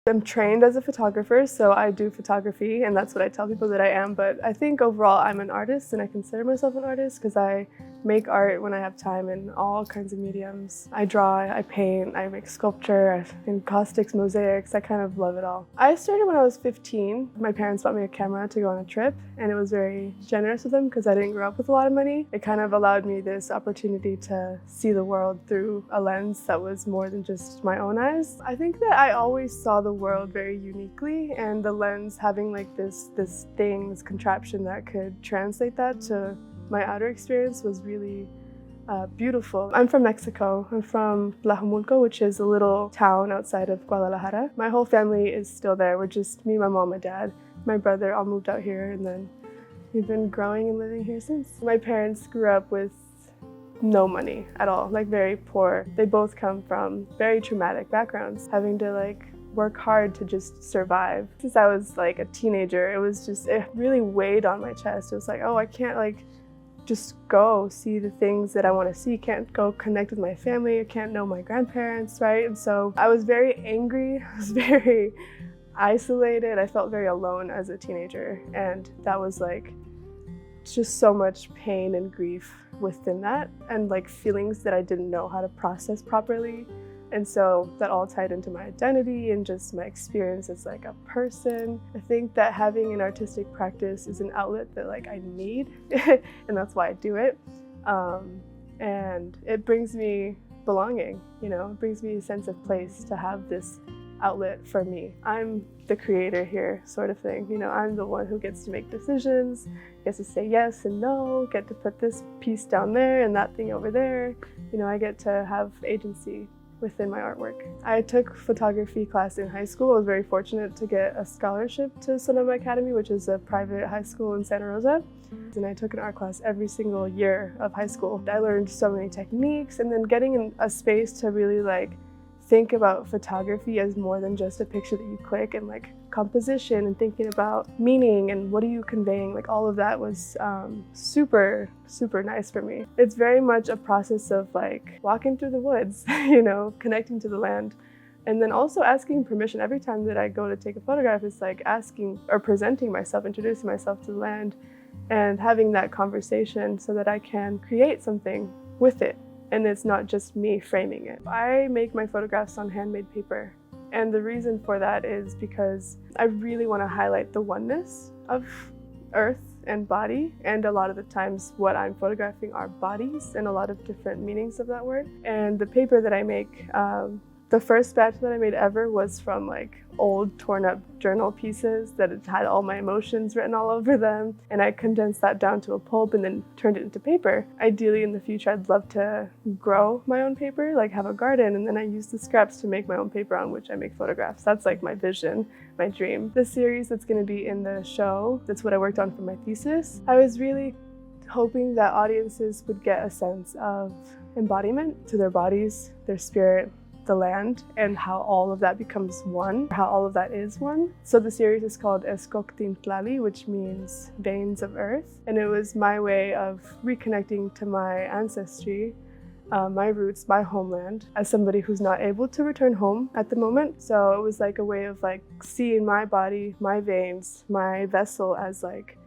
I'm trained as a photographer, so I do photography, and that's what I tell people that I am. But I think overall I'm an artist, and I consider myself an artist because I make art when I have time in all kinds of mediums. I draw, I paint, I make sculpture, encaustics, mosaics. I kind of love it all. I started when I was 15. My parents bought me a camera to go on a trip, and it was very generous of them because I didn't grow up with a lot of money. It kind of allowed me this opportunity to see the world through a lens that was more than just my own eyes. I think that I always saw the world very uniquely, and the lens having like this contraption that could translate that to my outer experience was really beautiful. I'm from Mexico. I'm from Tlajomulco, which is a little town outside of Guadalajara. My whole family is still there. We're just me, my mom, my dad, my brother all moved out here, and then we've been growing and living here since. My parents grew up with no money at all, like very poor. They both come from very traumatic backgrounds, having to like work hard to just survive. Since I was like a teenager, it really weighed on my chest. It was like, oh, I can't like just go see the things that I want to see, can't go connect with my family, I can't know my grandparents, right? And so I was very angry, I was very isolated, I felt very alone as a teenager, and that was like just so much pain and grief within that, and like feelings that I didn't know how to process properly. And so that all tied into my identity and just my experience as like a person. I think that having an artistic practice is an outlet that like I need, and that's why I do it. And it brings me belonging, you know, it brings me a sense of place to have this outlet for me. I'm the creator here, sort of thing. You know, I'm the one who gets to make decisions, gets to say yes and no, get to put this piece down there and that thing over there. You know, I get to have agency within my artwork. I took photography class in high school. I was very fortunate to get a scholarship to Sonoma Academy, which is a private high school in Santa Rosa. And I took an art class every single year of high school. I learned so many techniques, and then getting in a space to really like think about photography as more than just a picture that you click, and like composition and thinking about meaning and what are you conveying, like all of that was super nice for me. It's very much a process of like walking through the woods, you know, connecting to the land, and then also asking permission. Every time that I go to take a photograph, it's like asking or presenting myself, introducing myself to the land and having that conversation so that I can create something with it. And it's not just me framing it. I make my photographs on handmade paper. And the reason for that is because I really want to highlight the oneness of earth and body. And a lot of the times what I'm photographing are bodies and a lot of different meanings of that word. And the paper that I make, the first batch that I made ever was from like old torn up journal pieces that had all my emotions written all over them. And I condensed that down to a pulp and then turned it into paper. Ideally in the future, I'd love to grow my own paper, like have a garden, and then I use the scraps to make my own paper on which I make photographs. That's like my vision, my dream. The series that's gonna be in the show, that's what I worked on for my thesis. I was really hoping that audiences would get a sense of embodiment to their bodies, their spirit, the land, and how all of that becomes one, how all of that is one. So the series is called Escoctintlali, which means veins of earth. And it was my way of reconnecting to my ancestry, my roots, my homeland, as somebody who's not able to return home at the moment. So it was like a way of like seeing my body, my veins, my vessel as like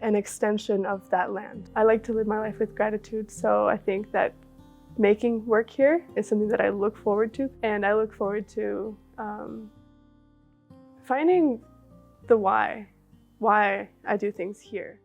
an extension of that land. I like to live my life with gratitude, so I think that making work here is something that I look forward to, and I look forward to finding the why I do things here.